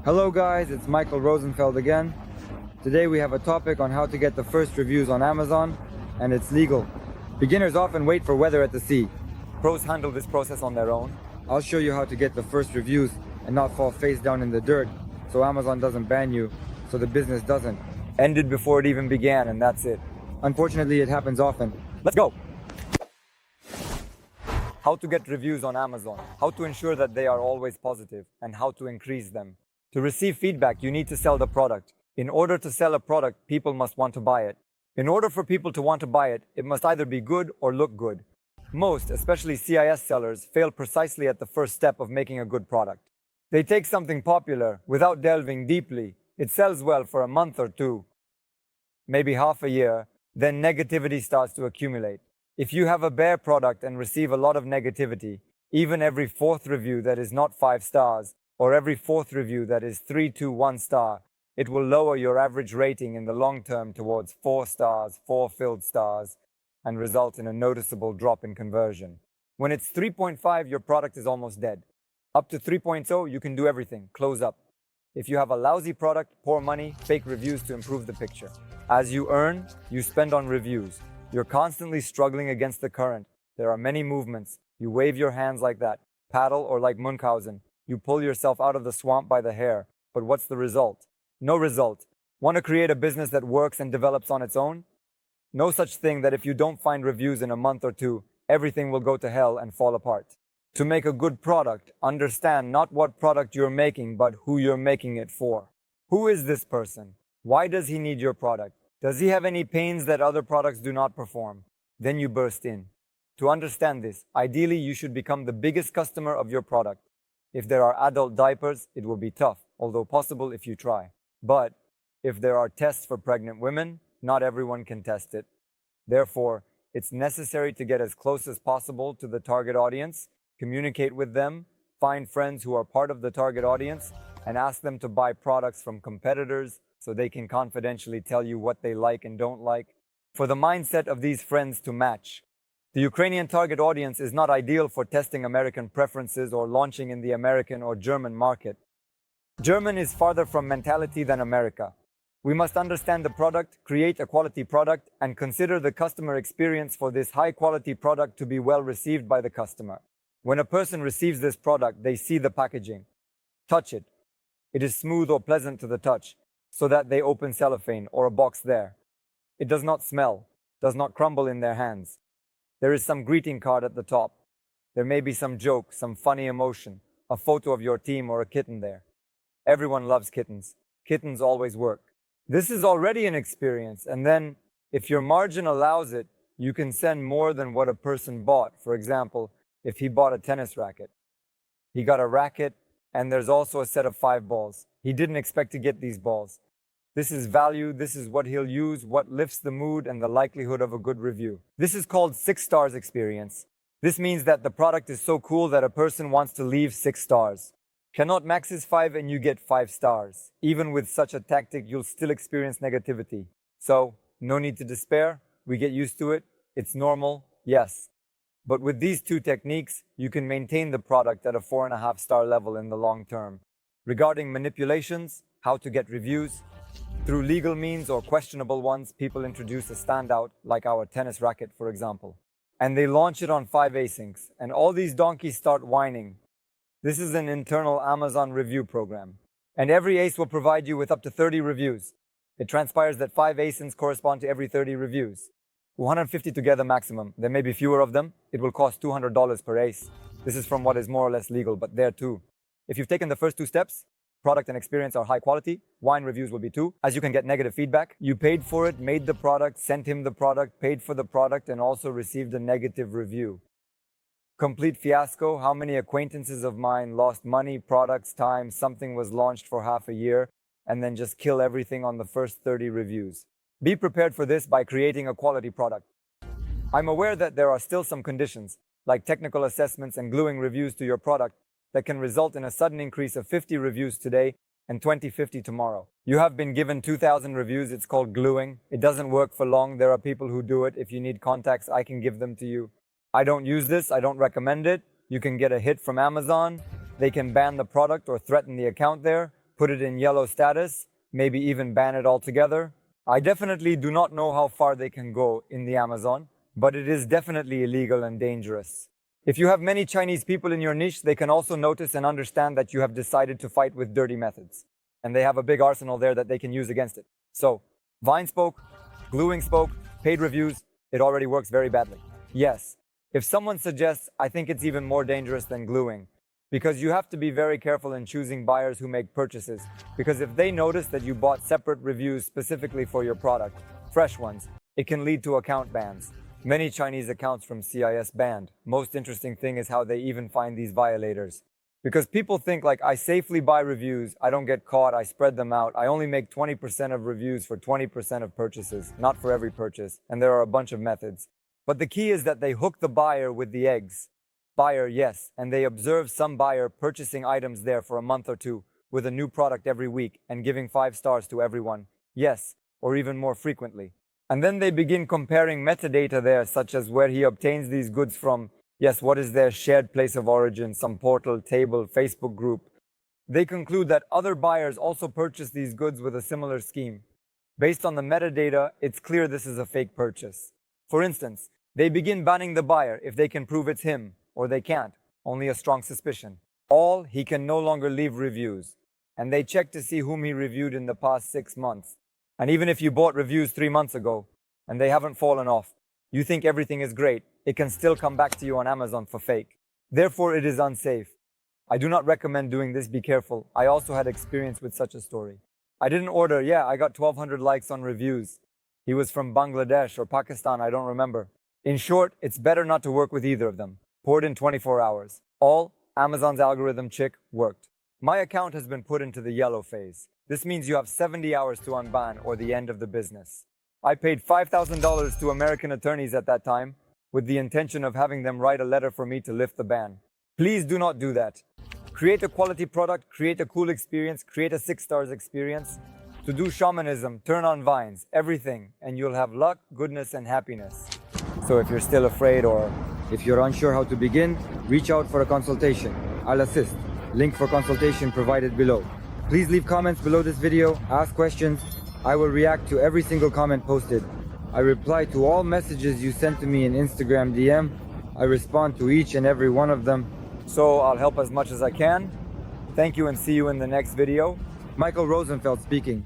Hello guys, it's Michael Rosenfeld again. Today we have a topic on how to get the first reviews on Amazon, and it's legal. Beginners often wait for weather at the sea. Pros handle this process on their own. I'll show you how to get the first reviews and not fall face down in the dirt, so Amazon doesn't ban you, so the business doesn't. Ended before it even began, and that's it. Unfortunately, it happens often. Let's go! How to get reviews on Amazon, how to ensure that they are always positive, and how to increase them. To receive feedback, you need to sell the product. In order to sell a product, people must want to buy it. In order for people to want to buy it, it must either be good or look good. Most, especially CIS sellers, fail precisely at the first step of making a good product. They take something popular without delving deeply. It sells well for a month or two, maybe half a year, then negativity starts to accumulate. If you have a bare product and receive a lot of negativity, even every fourth review that is not 5 stars, or every fourth review that is 3 to 1 star, it will lower your average rating in the long term towards 4 stars, 4 filled stars, and result in a noticeable drop in conversion. When it's 3.5, your product is almost dead. Up to 3.0, you can do everything, close up. If you have a lousy product, pour money, fake reviews to improve the picture. As you earn, you spend on reviews. You're constantly struggling against the current. There are many movements. You wave your hands like that, paddle, or like Munchausen. You pull yourself out of the swamp by the hair. But what's the result? No result. Want to create a business that works and develops on its own? No such thing that if you don't find reviews in a month or two, everything will go to hell and fall apart. To make a good product, understand not what product you're making, but who you're making it for. Who is this person? Why does he need your product? Does he have any pains that other products do not perform? Then you burst in. To understand this, ideally you should become the biggest customer of your product. If there are adult diapers, it will be tough, although possible if you try. But if there are tests for pregnant women, not everyone can test it. Therefore, it's necessary to get as close as possible to the target audience, communicate with them, find friends who are part of the target audience, and ask them to buy products from competitors so they can confidentially tell you what they like and don't like. For the mindset of these friends to match. The Ukrainian target audience is not ideal for testing American preferences or launching in the American or German market. German is farther from mentality than America. We must understand the product, create a quality product, and consider the customer experience for this high-quality product to be well received by the customer. When a person receives this product, they see the packaging. Touch it. It is smooth or pleasant to the touch, so that they open cellophane or a box there. It does not smell, does not crumble in their hands. There is some greeting card at the top. There may be some joke, some funny emotion, a photo of your team or a kitten there. Everyone loves kittens. Kittens always work. This is already an experience, and then, if your margin allows it, you can send more than what a person bought. For example, if he bought a tennis racket. He got a racket, and there's also a set of 5 balls. He didn't expect to get these balls. This is value, this is what he'll use, what lifts the mood and the likelihood of a good review. This is called 6 stars experience. This means that the product is so cool that a person wants to leave 6 stars. Cannot max is 5 and you get 5 stars. Even with such a tactic, you'll still experience negativity. So, no need to despair. We get used to it. It's normal, yes. But with these 2 techniques, you can maintain the product at a 4.5 star level in the long term. Regarding manipulations, how to get reviews, through legal means or questionable ones, people introduce a standout, like our tennis racket, for example. And they launch it on 5 asyncs, and all these donkeys start whining. This is an internal Amazon review program. And every ace will provide you with up to 30 reviews. It transpires that 5 asyncs correspond to every 30 reviews. 150 together maximum. There may be fewer of them. It will cost $200 per ace. This is from what is more or less legal, but there too. If you've taken the first 2 steps, product and experience are high quality, wine reviews will be too, as you can get negative feedback. You paid for it, made the product, sent him the product, paid for the product, and also received a negative review. Complete fiasco. How many acquaintances of mine lost money, products, time, something was launched for half a year, and then just kill everything on the first 30 reviews. Be prepared for this by creating a quality product. I'm aware that there are still some conditions, like technical assessments and gluing reviews to your product, that can result in a sudden increase of 50 reviews today and 2050 tomorrow. You have been given 2,000 reviews. It's called gluing. It doesn't work for long. There are people who do it. If you need contacts, I can give them to you. I don't use this. I don't recommend it. You can get a hit from Amazon. They can ban the product or threaten the account there. put it in yellow status, maybe even ban it altogether. I definitely do not know how far they can go in the Amazon, but it is definitely illegal and dangerous. If you have many Chinese people in your niche, they can also notice and understand that you have decided to fight with dirty methods. And they have a big arsenal there that they can use against it. So, Vine spoke, gluing spoke, paid reviews, it already works very badly. Yes, if someone suggests, I think it's even more dangerous than gluing. Because you have to be very careful in choosing buyers who make purchases. Because if they notice that you bought separate reviews specifically for your product, fresh ones, it can lead to account bans. Many Chinese accounts from CIS banned. Most interesting thing is how they even find these violators. Because people think like, I safely buy reviews, I don't get caught, I spread them out, I only make 20% of reviews for 20% of purchases, not for every purchase, and there are a bunch of methods. But the key is that they hook the buyer with the eggs. Buyer, yes, and they observe some buyer purchasing items there for a month or two with a new product every week and giving 5 stars to everyone, yes, or even more frequently. And then they begin comparing metadata there, such as where he obtains these goods from, yes, what is their shared place of origin, some portal, table, Facebook group. They conclude that other buyers also purchase these goods with a similar scheme. Based on the metadata, it's clear this is a fake purchase. For instance, they begin banning the buyer if they can prove it's him, or they can't, only a strong suspicion. He can no longer leave reviews. And they check to see whom he reviewed in the past 6 months. And even if you bought reviews 3 months ago, and they haven't fallen off, you think everything is great, it can still come back to you on Amazon for fake. Therefore, it is unsafe. I do not recommend doing this, be careful. I also had experience with such a story. I didn't order, I got 1,200 likes on reviews. He was from Bangladesh or Pakistan, I don't remember. In short, it's better not to work with either of them. Poured in 24 hours. Amazon's algorithm chick worked. My account has been put into the yellow phase. This means you have 70 hours to unban or the end of the business. I paid $5,000 to American attorneys at that time with the intention of having them write a letter for me to lift the ban. Please do not do that. Create a quality product, create a cool experience, create a 6 stars experience. To do shamanism, turn on vines, everything, and you'll have luck, goodness, and happiness. So if you're still afraid or if you're unsure how to begin, reach out for a consultation. I'll assist. Link for consultation provided below. Please leave comments below this video, ask questions. I will react to every single comment posted. I reply to all messages you sent to me in Instagram DM. I respond to each and every one of them. So I'll help as much as I can. Thank you and see you in the next video. Michael Rosenfeld speaking.